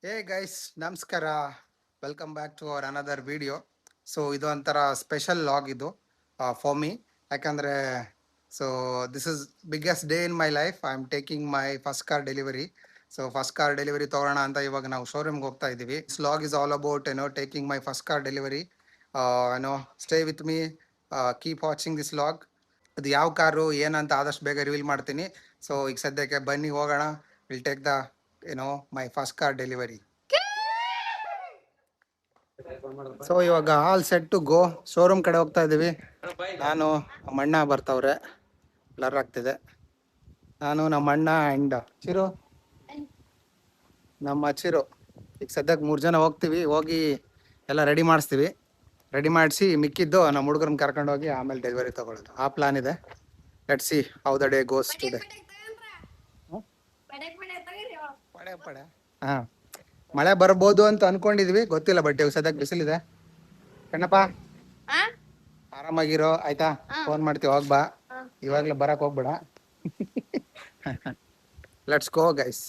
ಹೇ guys, ನಮಸ್ಕಾರ. Welcome back to our another video. So ಇದು ಒಂಥರ ಸ್ಪೆಷಲ್ ಲಾಗ್ ಇದು ಫಾರ್ ಮೀ. ಯಾಕಂದರೆ so this is biggest day in my life. I am taking my first car delivery. So first car delivery ತೊಗೊಳ್ಳೋಣ ಅಂತ ಇವಾಗ ನಾವು ಶೋರೂಮ್ಗೆ ಹೋಗ್ತಾ ಇದ್ದೀವಿ. This vlog is all about taking my first car delivery. Stay with me, keep watching this vlog. ಅದು ಯಾವ car ಏನಂತ ಆದಷ್ಟು ಬೇಗ ರಿವೀಲ್ ಮಾಡ್ತೀನಿ. ಸೊ ಈಗ ಸದ್ಯಕ್ಕೆ ಬನ್ನಿ ಹೋಗೋಣ. Will take the my first car delivery. So ಇವಾಗ all set to go. Showroom ಕಡೆ ಹೋಗ್ತಾ ಇದ್ದೀವಿ. ನಾನು ನಮ್ಮ ಅಣ್ಣ ಬರ್ತಾವ್ರೆ. ಬ್ಲರ್ ಆಗ್ತಿದೆ. ನಾನು ನಮ್ಮ ಅಣ್ಣ ಆ್ಯಂಡ್ ಚಿರು, ನಮ್ಮ ಚಿರು. ಈಗ ಸದ್ಯಕ್ಕೆ 3 ಜನ ಹೋಗ್ತೀವಿ. ಹೋಗಿ ಎಲ್ಲ ರೆಡಿ ಮಾಡಿಸ್ತೀವಿ. ರೆಡಿ ಮಾಡಿಸಿ ಮಿಕ್ಕಿದ್ದು ನಮ್ಮ ಹುಡುಗರನ್ನ ಕರ್ಕೊಂಡು ಹೋಗಿ ಆಮೇಲೆ ಡೆಲಿವರಿ ತೊಗೊಳ್ಳೋದು. ಆ ಪ್ಲಾನ್ ಇದೆ. Let's see how the day goes today. ಪಡೆ ಹಾಂ, ಮಳೆ ಬರ್ಬೋದು ಅಂತ ಅನ್ಕೊಂಡಿದ್ವಿ, ಗೊತ್ತಿಲ್ಲ. ಬಟ್ ಇವಾಗ ಸದ್ಯಕ್ಕೆ ಬಿಸಿಲಿದೆ. ಕಣ್ಣಪ್ಪ ಆರಾಮಾಗಿರೋ ಆಯ್ತಾ. ಫೋನ್ ಮಾಡ್ತೀವಿ, ಹೋಗ್ ಬಾ. ಇವಾಗಲೇ ಬರಕ್ ಹೋಗ್ಬೇಡ. Let's go guys.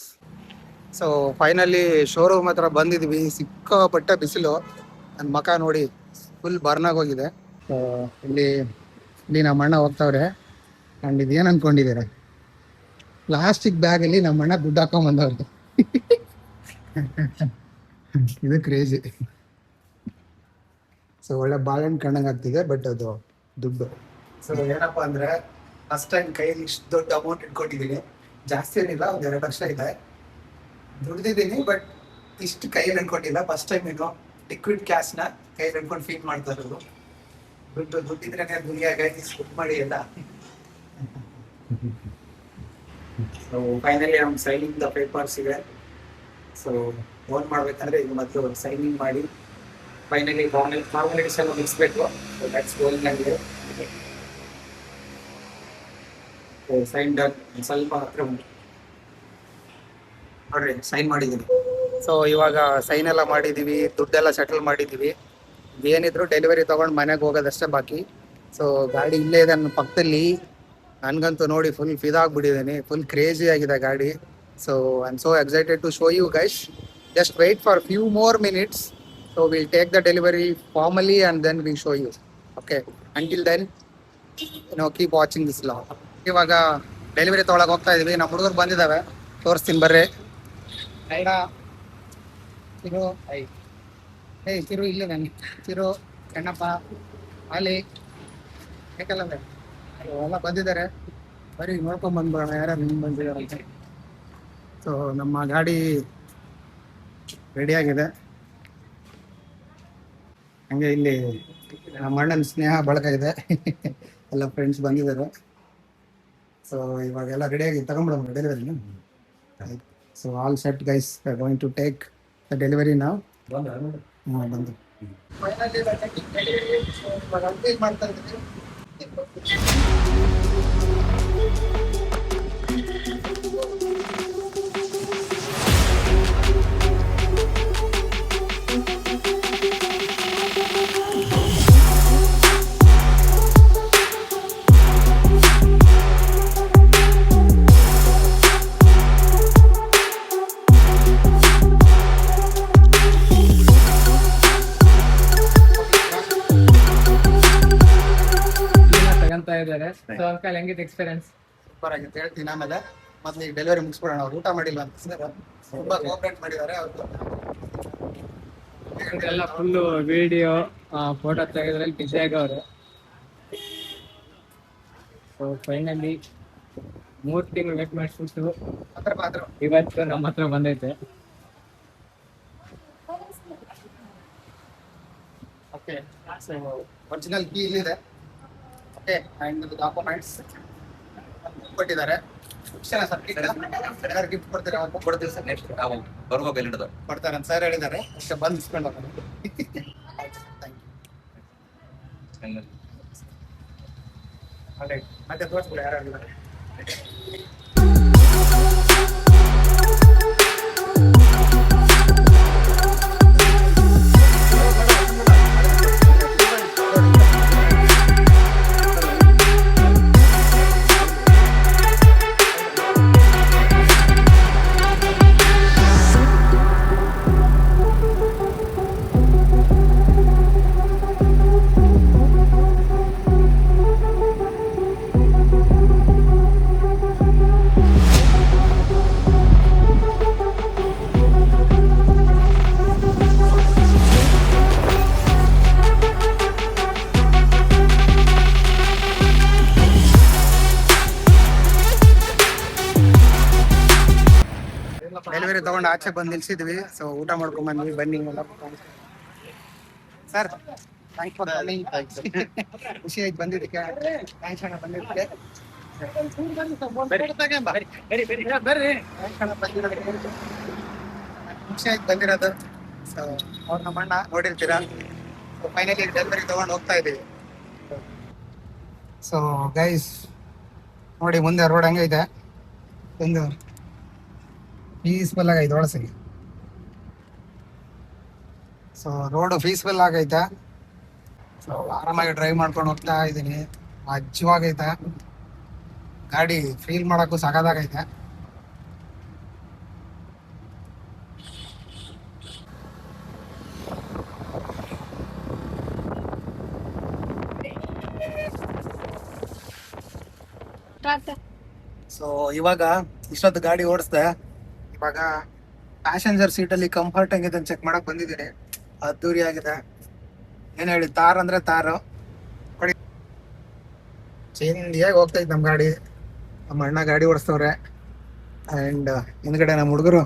So finally showroom ಹತ್ರ ಬಂದಿದ್ವಿ. ಸಿಕ್ಕಾಪಟ್ಟೆ ಬಿಸಿಲು. ನನ್ನ ಮಕ ನೋಡಿ ಫುಲ್ ಬರ್ನಾಗ ಹೋಗಿದೆ. ಸೊ ಇಲ್ಲಿ ನಮ್ಮ ಅಣ್ಣ ಹೋಗ್ತಾವ್ರೆ. ಅಂಡ್ ಇದೇನು ಅನ್ಕೊಂಡಿದ್ದೀರ, ಪ್ಲಾಸ್ಟಿಕ್ ಬ್ಯಾಗಲ್ಲಿ ನಮ್ಮ ಅಣ್ಣ ದುಡ್ಡು ಹಾಕೊಂಡ್ ಬಂದವ್ರೆ. ಇದು ಕ್ರೇಜಿ. ಸೊ ಒಳ್ಳೆ ಬಾಳೆಹಣ್ಣು ಕಣ್ಣಂಗೆ ಆಗ್ತಿದೆ, ಬಟ್ ಅದು ದುಡ್ಡು. ಸೊ ಏನಪ್ಪ ಅಂದ್ರೆ, ಫಸ್ಟ್ ಟೈಮ್ ಕೈಯಲ್ಲಿ ಇಷ್ಟು ದೊಡ್ಡ ಅಮೌಂಟ್ ಇಟ್ಕೊಟ್ಟಿದ್ದೀನಿ. ಜಾಸ್ತಿ ಏನಿಲ್ಲ, ಒಂದು 2 ಲಕ್ಷ ಇದೆ. ದುಡ್ದಿದ್ದೀನಿ, ಬಟ್ ಇಷ್ಟು ಕೈಯಲ್ಲಿ ಅನ್ಕೊಂಡಿಲ್ಲ. ಫಸ್ಟ್ ಟೈಮ್ ಲಿಕ್ವಿಡ್ ಕ್ಯಾಶ್ನ ಕೈಯಲ್ಲಿ ಅನ್ಕೊಂಡು ಫೀಲ್ ಮಾಡ್ತಾ ಇರೋದು. ದುಡ್ಡಿದ್ರೆ ದುನಿಯಾಗ ಸ್ಕಿಪ್ ಮಾಡಿ ಎಲ್ಲ. So finally I am signing the papers ಇದೆ. ಸೊ ಓನ್ ಮಾಡ್ಬೇಕಂದ್ರೆ ಈಗ ಮೊದಲು ಸೈನಿಂಗ್ ಮಾಡಿ ಫೈನಲಿ ಫಾರ್ಮಾಲಿಟೀಸ್ ಎಲ್ಲ ಮುಗಿಸ್ಬೇಕು. ಸೊ ದಟ್ಸ್ ಗೋಯಿಂಗ್ ಆಗಿದೆ. So sign done. ಸ್ವಲ್ಪ ಹತ್ರ ನೋಡ್ರಿ, ಸೈನ್ ಮಾಡಿದ್ದೀವಿ. ಸೊ ಇವಾಗ ಸೈನ್ ಎಲ್ಲ ಮಾಡಿದ್ದೀವಿ, ದುಡ್ಡೆಲ್ಲ ಸೆಟಲ್ ಮಾಡಿದ್ದೀವಿ. ಏನಿದ್ರು ಡೆಲಿವರಿ ತೊಗೊಂಡು ಮನೆಗೆ ಹೋಗೋದಷ್ಟೇ ಬಾಕಿ. ಸೊ ಗಾಡಿ ಇಲ್ಲೇ ಇದೆ ನನ್ನ ಪಕ್ಕದಲ್ಲಿ. ನನಗಂತೂ ನೋಡಿ ಫುಲ್ ಫಿದಾಗ್ಬಿಟ್ಟಿದ್ದೀನಿ. ಫುಲ್ ಕ್ರೇಜಿ ಆಗಿದೆ ಗಾಡಿ. So I am so excited to show you guys. Just wait for a few more minutes. So we'll take the delivery formally and then we'll show you. Okay. Until then, keep watching this vlog. ಇವಾಗ delivery ತೊಗೊಳಕ್ಕೆ ಹೋಗ್ತಾ ಇದೀವಿ. ನಮ್ಮ ಹುಡುಗರು ಬಂದಿದ್ದಾವೆ, ತೋರಿಸ್ತೀನಿ ಬರ್ರಿ. ಚಿರು, ಚಿರು ಇಲ್ಲ ನನಗೆ. ಚಿರು, ಕಣ್ಣಪ್ಪ, ಆಲಿ, ಬೇಕಲ್ಲ ಎಲ್ಲ ಬಂದಿದ್ದಾರೆ. ಬರೀ ನೋಡ್ಕೊಂಡ್ ಬಂದ್ಬಿಡೋಣ ಯಾರ್ಯಾರು ನಿಮ್ಗೆ ಬಂದಿದ್ದಾರೆ ಅಂತ. ಸೊ ನಮ್ಮ ಗಾಡಿ ರೆಡಿಯಾಗಿದೆ. ಹಂಗೆ ಇಲ್ಲಿ ನಮ್ಮ ಅಣ್ಣನ ಸ್ನೇಹ ಬಳಕ ಇದೆ. ಎಲ್ಲ ಫ್ರೆಂಡ್ಸ್ ಬಂದಿದ್ದಾರೆ. ಸೊ ಇವಾಗೆಲ್ಲ ರೆಡಿಯಾಗಿ ತಗೊಂಡ್ಬಿಡೋಣ ಡೆಲಿವರಿನ. So all set guys, going to take the delivery ನಾವು. ಬಂದು ಮಾಡ್ತಾ ಇದ್ದೀವಿ. ಸೊ ಅಂಕಲ್ ಹೆಂಗಿತ್ತು ಎಕ್ಸ್ಪೀರಿಯನ್ಸ್? ಸೂಪರ್ ಆಗಿತ್ತು, ಹೇಳ್ತೀನಿ ಆಮೇಲೆ. ಮೊದಲು ಈಗ ಡೆಲಿವರಿ ಮುಗಿಸ್ಬಿಡೋಣ. ಅವ್ರು ಊಟ ಮಾಡಿಲ್ಲ ಅಂತ ತುಂಬಾ ಕೋಆಪರೇಟ್ ಮಾಡಿದ್ದಾರೆ ಅವ್ರು. ಎಲ್ಲ ಫುಲ್ಲು ವಿಡಿಯೋ ಫೋಟೋ ತೆಗೆದ್ರಲ್ಲಿ ಬಿಸಿ ಆಗವ್ರೆ. ಸೊ ಫೈನಲಿ 3 ತಿಂಗಳು ವೇಟ್ ಮಾಡಿಸ್ಬಿಟ್ಟು ಇವತ್ತು ನಮ್ಮ ಹತ್ರ ಬಂದೈತೆ. ಓಕೆ, ಸೊ ಒರಿಜಿನಲ್ ಕೀ ಇಲ್ಲಿದೆ. ಓಕೆ, ಆ್ಯಂಡ್ ಡಾಕ್ಯುಮೆಂಟ್ಸ್ ಕೊಟ್ಟಿದ್ದಾರೆ. ಗಿಫ್ಟ್ ಕೊಡ್ತಾರೆ. ಕೊಡ್ತೀವಿ ಸರ್, ನೆಕ್ಸ್ಟ್ ಕೊಡ್ತಾರೆ ಅಂತ ಸರ್ ಹೇಳಿದ್ದಾರೆ. ಅಷ್ಟೇ ಬಂದು ಇಸ್ಕೊಂಡು ಹೋಗೋಣ. ಮತ್ತೆ ತೋರಿಸ್ಬಿಡಿ ಯಾರಾಗಿದ್ದಾರೆ. ತಗೊಂಡು ಆಚೆ ಬಂದು ನಿಲ್ಸಿದ್ವಿ. ಸೊ ಊಟ ಮಾಡ್ಕೊಂಡ್ ಬಂದ್ವಿ. ಬನ್ನಿ ಸರ್, ಥ್ಯಾಂಕ್ಸ್ ಫಾರ್ ಕಮಿಂಗ್. ಖುಷಿ ಆಯ್ತು ಬಂದಿದ್ದಕ್ಕೆ. ಥ್ಯಾಂಕ್ಸ್ ಅಣ್ಣ ಬಂದಿದ್ದಕ್ಕೆ. ಖುಷಿ ಆಯ್ತು ಬಂದಿರೋದು. ಸೊ ಅವ್ರು ನಮ್ಮ ಅಣ್ಣ ನೋಡಿರ್ತೀರಾ. ಸೊ ಫೈನಲಿ ಡೆಲಿವರಿ ತಗೊಂಡು ಹೋಗ್ತಾ ಇದೀವಿ. ಸೊ ಗೈಸ್ ನೋಡಿ, ಮುಂದೆ ರೋಡ್ ಹಂಗೈತೆ. ಒಂದು ಪೀಸ್ಫುಲ್ ಆಗೈತೆ ಒಳಸಿಗೆ. ಸೊ ರೋಡ್ ಪೀಸ್ಫುಲ್ ಆಗೈತೆ. ಸೊ ಆರಾಮಾಗಿ ಡ್ರೈವ್ ಮಾಡ್ಕೊಂಡು ಹೋಗ್ತಾ ಇದ್ದೀನಿ. ಅಜ್ಜವಾಗೈತೆ ಗಾಡಿ, ಫೀಲ್ ಮಾಡೋಕ್ಕೂ ಸಖತ್ತಾಗೈತೆ. ಸೊ ಇವಾಗ ಇಷ್ಟೊತ್ತು ಗಾಡಿ ಓಡಿಸ್ದೆ. ಇವಾಗ ಪ್ಯಾಸೆಂಜರ್ ಸೀಟಲ್ಲಿ ಕಂಫರ್ಟ್ ಆಗಿದೆ ಅಂತ ಚೆಕ್ ಮಾಡಕ್ ಬಂದಿದ್ದೀನಿ. ಅದ್ದೂರಿ ಆಗಿದೆ. ಏನ್ ಹೇಳಿ, ತಾರ್ ಅಂದ್ರೆ ತಾರು. ನೋಡಿ ಹೇಗೆ ಹೋಗ್ತೈತೆ ನಮ್ಮ ಗಾಡಿ. ನಮ್ಮ ಅಣ್ಣ ಗಾಡಿ ಓಡಿಸ್ತವ್ರೆ. ಅಂಡ್ ಹಿಂದ್ಗಡೆ ನಮ್ಮ ಹುಡುಗರು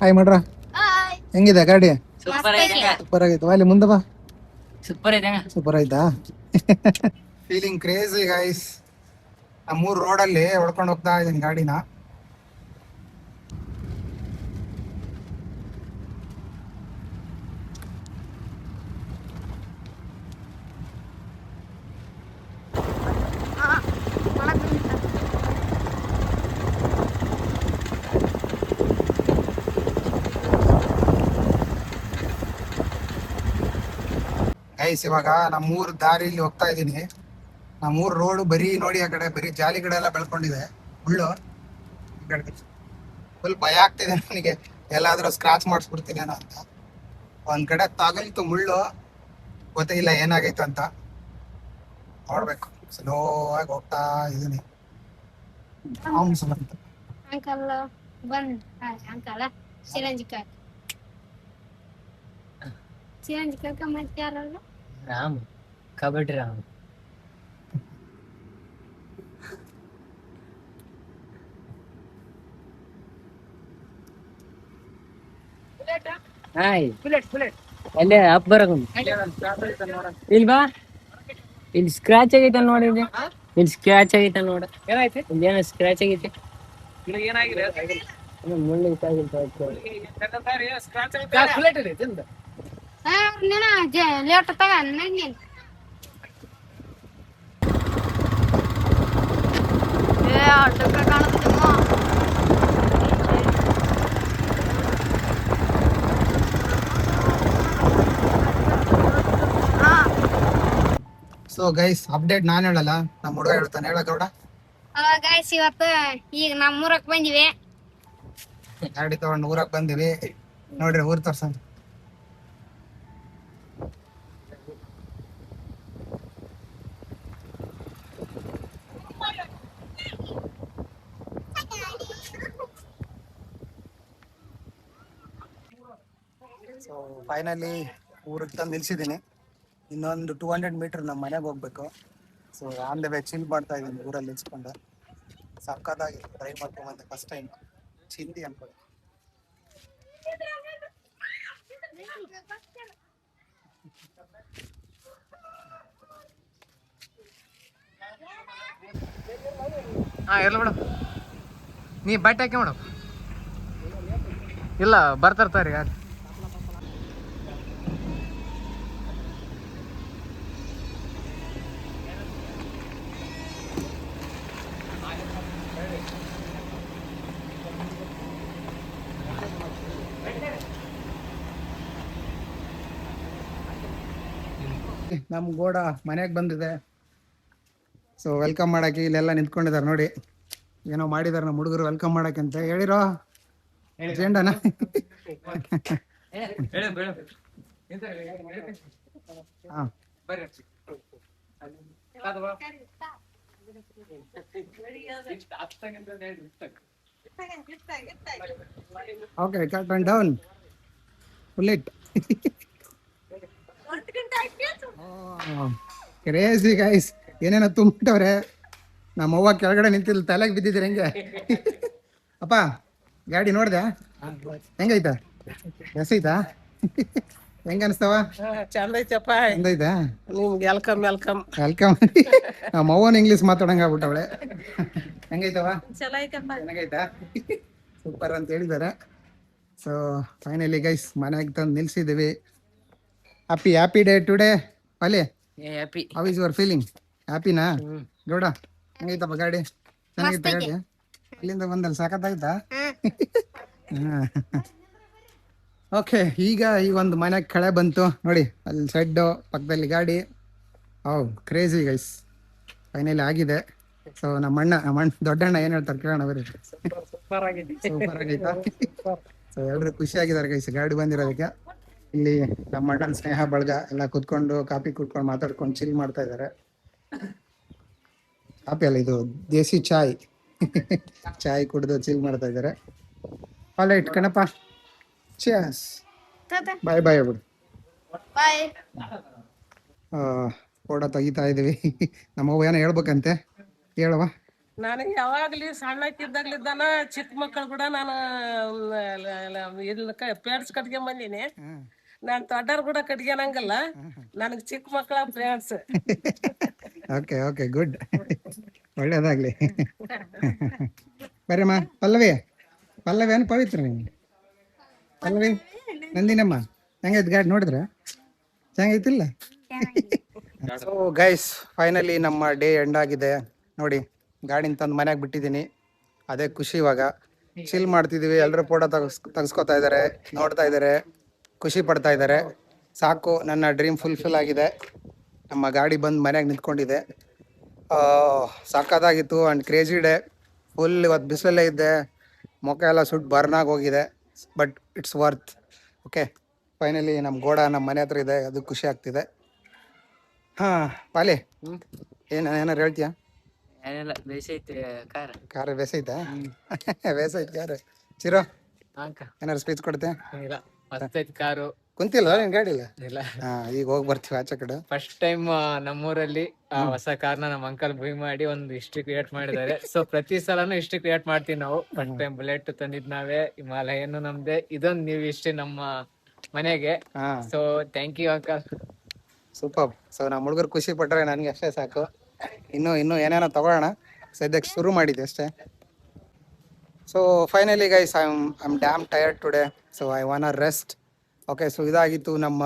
ಹಾಯ್ ಮಾಡ್ರ. ಹೆಂಗಿದೆ ಗಾಡಿ? ಸೂಪರ್ ಆಗೈತೆ. ಅಲ್ಲಿ ಮುಂದೆ ಬಾ. ಸೂಪರ್ ಆಯ್ತಾ? Feeling crazy guys. ನಮ್ಮೂರ್ ರೋಡಲ್ಲಿ ಹೊಡ್ಕೊಂಡು ಹೋಗ್ತಾ ಇದ್ದೀನಿ ಗಾಡಿನ. ಗೈಸ್ ಇವಾಗ ನಮ್ಮೂರ್ ದಾರಿಲಿ ಹೋಗ್ತಾ ಇದ್ದೀನಿ. ನಮ್ಮೂರ್ ರೋಡ್ ಬರೀ ನೋಡಿ, ಆ ಕಡೆ ಬರೀ ಜಾಲಿ ಗಿಡ ಎಲ್ಲ ಬೆಳ್ಕೊಂಡಿದೆ. ಮುಳ್ಳು ಫುಲ್ ಭಯ ಆಗ್ತಿದೆ ನನಗೆ, ಎಲ್ಲಾದ್ರೂ ಸ್ಕ್ರಾಚ್ ಮಾಡಿಸ್ಬಿಡ್ತೀನೇನೋ ಅಂತ. ಒಂದ್ ಕಡೆ ತಗಲ್ತು ಮುಳ್ಳು, ಗೊತ್ತಿಲ್ಲ ಏನಾಗೈತೆ ಅಂತ. ನೋಡ್ಬೇಕು. ಸ್ಲೋ ಆಗಿ ಹೋಗ್ತಾ ಇದೀನಿ. ಅಂಕಲ್ ಬಂದ್ ಅಂಕಲ್ ಚಿರಂಜಿ ಕಾಕ ಮತ್ತೆ ಯಾರಲ್ಲ ರಾಮ್, ಕಬಡ್ಡಿ ರಾಮ್. ಹಾಯ್ ಅಲ್ಲೇ ಅಪ್ ಬರಕ ಇಲ್ವಾ? ಇಲ್ಲಿ ಸ್ಕ್ರಾಚ್ ಆಗೈತೆ ನೋಡಿ. ಇಲ್ಲಿ ಸ್ಕ್ರಾಚ್ ಆಗೈತೆ ನೋಡ. ಏನಾಯ್ತು? ಇಲ್ಲಿ ಏನೋ ಸ್ಕ್ರಾಚ್ ಆಗೈತೆ. ಮುಳ್ಳು ಲೇಟ್ ತಗ ನಂಗೆ ಸೊ ಗೈಸ್ ಅಪ್ಡೇಟ್ ನಾನು ಹೇಳಲ್ಲ, ನಮ್ಮ ಹುಡುಗ ಹೇಳ್ತಾನೆ. ಹೇಳಕೌಡ ಗೈಸ್, ಇವತ್ತು ಈಗ ನಮ್ಮೂರಕ್ ಬಂದಿವಿ. ಗಾಡಿ ತಗೊಂಡು ಊರಕ್ ಬಂದಿವಿ. ನೋಡ್ರಿ ಊರ್ ತೋರ್ಸ. ಸೊ ಫೈನಲಿ ಊರಿಗೆ ತಂದು ನಿಲ್ಸಿದ್ದೀನಿ. ಇನ್ನೊಂದು 200 ಮೀಟರ್ ನಮ್ಮ ಮನೆಗೆ ಹೋಗ್ಬೇಕು. So on the way chill ಮಾಡ್ತಾ ಇದ್ದೀನಿ ಊರಲ್ಲಿ ನಿಲ್ಸ್ಕೊಂಡು. ಸಕ್ಕತ್ತಾಗಿ ಡ್ರೈವ್ ಮಾಡ್ಕೊಂಡು ಬಂದೆ ಫಸ್ಟ್ ಟೈಮ್. ಚಿಂದಿ ಅನ್ಕೊಳ್ಳಿ. ಎಲ್ಲ ಮೇಡಮ್, ನೀ ಬಟ್ಟೆ ಹಾಕಿ ಮೇಡಮ್. ಇಲ್ಲ ಬರ್ತಾರ್ತಾರಿ ಯಾರು. ನಮ್ಮ ಗೋಡ ಮನೆಗೆ ಬಂದಿದೆ. ಸೊ ವೆಲ್ಕಮ್ ಮಾಡಕ್ಕೆ ಇಲ್ಲೆಲ್ಲ ನಿಂತ್ಕೊಂಡಿದ್ದಾರೆ ನೋಡಿ. ಏನೋ ಮಾಡಿದಾರೆ ನಮ್ಮ ಹುಡುಗರು ವೆಲ್ಕಮ್ ಮಾಡಕ್ಕೆ ಅಂತ. ಹೇಳಿರೋ ಜೇಂಡನ okay, cut and down full it. Crazy guys, ಏನೇನೋ ತುಂಬಿಟ್ಟವ್ರೆ. ನಮ್ಮವ್ವ ಕೆಳಗಡೆ ನಿಂತಿಲ್ಲ, ತಲೆಗೆ ಬಿದ್ದಿದ್ದೀರ ಹೆಂಗೆ. ಅಪ್ಪ ಗಾಡಿ ನೋಡ್ದೆ? ಹೆಂಗೈತಾ ಎಸೈತಾ ಹೆಂಗ ಅನಿಸ್ತಾವ ಚಂದ ಐತಪ್ಪ ಹೆಂಗೈತಾ ನಿಮ್ಗೆ ವೆಲ್ಕಮ್ ವೆಲ್ಕಮ್ ವೆಲ್ಕಮ್ ನಮ್ಮ ಅವ್ವನ್ ಇಂಗ್ಲೀಷ್ ಮಾತಾಡಂಗ ಆಗ್ಬಿಟ್ಟವಳೆ ಹೆಂಗೈತವ ಚಲೋ ಐತಪ್ಪ ಚೆನ್ನಾಗೈತಾ ಸೂಪರ್ ಅಂತ ಹೇಳಿದ್ದಾರೆ ಸೊ ಫೈನಲಿ ಗೈಸ್ ಮನೆಗೆ ತಂದು ನಿಲ್ಸಿದ್ದೀವಿ ಹ್ಯಾಪಿ ಡೇ ಟುಡೇ ಅಲ್ಲಿ happy. How is your feeling ಹ್ಯಾಪಿನಾ ಗೌಡ ಹೆಂಗೈತಪ್ಪ ಗಾಡಿ ಚೆನ್ನಾಗೈತ ಗಾಡಿ ಅಲ್ಲಿಂದ ಬಂದಲ್ಲಿ ಸಾಕತ್ತಾಯ್ತಾ ಓಕೆ ಈಗ ಈ ಒಂದು ಮನೆಗೆ ಕಳೆ ಬಂತು ನೋಡಿ ಅಲ್ಲಿ ಸೆಡ್ಡು ಪಕ್ಕದಲ್ಲಿ ಗಾಡಿ ಕ್ರೇಜಿ ಗೈಸ್ ಫೈನಲಿ ಆಗಿದೆ ಸೊ ನಮ್ಮ ಅಣ್ಣ ದೊಡ್ಡಣ್ಣ ಏನು ಹೇಳ್ತಾರೆ ಕೇಳೋಣ ಬರೀ ಸೂಪರ್ ಆಗಿದೆ ಸೂಪರ್ ಆಗೈತಾ ಸೊ ಎಲ್ಲರೂ ಖುಷಿಯಾಗಿದ್ದಾರೆ ಗೈಸ್ ಗಾಡಿ ಬಂದಿರೋದಕ್ಕೆ ಇಲ್ಲಿ ನಮ್ಮ ಅಣ್ಣನ ಸ್ನೇಹ ಬಳಗ ಎಲ್ಲ ಕುತ್ಕೊಂಡು ಕಾಫಿ ಕುತ್ಕೊಂಡು ಮಾತಾಡ್ಕೊಂಡು ಚಿಲ್ ಮಾಡ್ತಾ ಇದ್ದಾರೆ ಕಾಫಿ ಅಲ್ಲ ಇದು ದೇಸಿ ಚಾಯ್ ಚಾಯ್ ಕುಡಿದು ಚಿಲ್ ಮಾಡ್ತಾ ಇದ್ದಾರೆ ಆಲ್ ರೈಟ್ ಕಣಪ್ಪ ಚಿಯರ್ಸ್ ಬಾಯ್ ಬಾಯ್ ಆಗ್ಬಿಡು ಬಾಯ್. ಫೋಟೋ ತೆಗಿತಾ ಇದೀವಿ ನಮ್ಮವ್ವ ಏನೋ ಹೇಳ್ಬೇಕಂತೆ ಹೇಳವ ನನಗೆ ಯಾವಾಗ್ಲಿ ಸಣ್ಣಕ್ಕಿದ್ದಾಗ್ಲಿದ್ದಾನ ಚಿಕ್ಕ ಮಕ್ಕಳು ಕೂಡ ನಾನು ಪೇಡ್ಸ್ ಕಟ್ಕೊಂಡ್ ಬಂದೀನಿ. ನಾನ್ ದೊಡ್ಡವ್ರು ಕೂಡ ಕಟ್ಕೊಳಂಗಲ್ಲ, ನನಗ್ ಚಿಕ್ಕ ಮಕ್ಕಳ ಫ್ರೆಂಡ್ಸ್. ಓಕೆ ಓಕೆ ಗುಡ್ ಒಳ್ಳೇದಾಗ್ಲಿ ಬರ್ರಮ್ಮ ಪಲ್ಲವಿ ಏನು ಪವಿತ್ರ ನೀವು ಪಲ್ಲವಿ ನಂದಿನಮ್ಮ ಹೆಂಗೈತೆ ಗಾಡಿ ನೋಡಿದ್ರೆ ಚೆನ್ನಾಗೈತಿಲ್ಲ ಸೊ ಗೈಸ್ ಫೈನಲಿ ನಮ್ಮ ಡೇ ಎಂಡ್ ಆಗಿದೆ ನೋಡಿ ಗಾಡಿನ ತಂದು ಮನೆಯಾಗ ಬಿಟ್ಟಿದ್ದೀನಿ ಅದೇ ಖುಷಿ ಇವಾಗ ಚಿಲ್ ಮಾಡ್ತಿದ್ದೀವಿ ಎಲ್ಲರೂ ಫೋಟೋ ತೆಗೆಸ್ಕೊತಾ ಇದ್ದಾರೆ ನೋಡ್ತಾ ಇದ್ದಾರೆ ಖುಷಿ ಪಡ್ತಾ ಇದ್ದಾರೆ ಸಾಕು ನನ್ನ ಡ್ರೀಮ್ ಫುಲ್ಫಿಲ್ ಆಗಿದೆ ನಮ್ಮ ಗಾಡಿ ಬಂದು ಮನೆಯಾಗ ನಿಂತ್ಕೊಂಡಿದೆ ಸಾಕಾದಾಗಿತ್ತು ಆ್ಯಂಡ್ ಕ್ರೇಜಿ ಡೇ ಫುಲ್ ಇವತ್ತು ಬಿಸಿಲಲ್ಲೇ ಇದ್ದೆ ಮುಖ ಎಲ್ಲ ಸುಟ್ಟು ಬರ್ನಾಗಿ ಹೋಗಿದೆ but it's worth okay finally ನಮ್ಮ ಗೋಡ ನಮ್ಮ ಮನೆ ಹತ್ರ ಇದೆ ಅದು ಖುಷಿ ಆಗ್ತಿದೆ ಹಾಂ ಪಾಲಿ ಏನಾರು ಹೇಳ್ತೀಯಾ ಏನಿಲ್ಲ ಬೇಸೈತೆ ಕಾರ ಬೇಸೈತಾ ಬೇಸೈತೆ ಕಾರ ಚಿರೋ ಅಕ್ಕ ಏನಾರು ಸ್ಪೀಚ್ ಕೊಡ್ತೆ ಇಲ್ಲ ಮಸ್ತೈತ್ ಕಾರು. ಕುಂತಿಲ್ಲ ನಿನ್ ಗಾಡಿ ಇಲ್ಲ ಇಲ್ಲ ಈಗ ಹೋಗಿ ಬರ್ತೀವಿ ಆಚೆ ಕಡೆ ಫಸ್ಟ್ ಟೈಮ್ ನಮ್ಮೂರಲ್ಲಿ ಆ ಹೊಸ ಕಾರ್ನ ನಮ್ಮ ಅಂಕಲ್ ಬೈ ಮಾಡಿ ಒಂದು ಹಿಸ್ಟ್ರಿ ಕ್ರಿಯೇಟ್ ಮಾಡಿದ್ದಾರೆ. ಸೊ ಪ್ರತಿ ಸಲನು ಹಿಸ್ಟ್ರಿ ಕ್ರಿಯೇಟ್ ಮಾಡ್ತೀವಿ ನಾವು. ಫಸ್ಟ್ ಟೈಮ್ ಬುಲೆಟ್ ತಂದಿದ್ ನಾವೇ, ಹಿಮಾಲಯನ್ ನಮ್ದೆ, ಇದೊಂದು ನೀವು ಹಿಸ್ಟ್ರಿ ನಮ್ಮ ಮನೆಗೆ. So thank you uncle. Super. So ನಮ್ಮ ಹುಡುಗರು ಖುಷಿ ಪಟ್ರೆ ನನಗೆ ಅಷ್ಟೇ ಸಾಕು. ಇನ್ನು ಏನೇನೋ ತಗೊಳ್ಳೋಣ, ಸದ್ಯಕ್ಕೆ ಶುರು ಮಾಡಿದ್ದೆ ಅಷ್ಟೇ. So finally guys I am dam tired today, so I von rest. Okay, so ಇದಾಗಿತ್ತು ನಮ್ಮ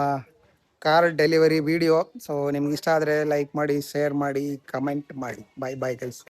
ಕಾರ್ ಡೆಲಿವರಿ ವಿಡಿಯೋ. ಸೊ ನಿಮ್ಗೆ ಇಷ್ಟ ಆದರೆ ಲೈಕ್ ಮಾಡಿ, ಶೇರ್ ಮಾಡಿ, ಕಮೆಂಟ್ ಮಾಡಿ. ಬಾಯ್ ಬಾಯ್ ಗೈಸ್.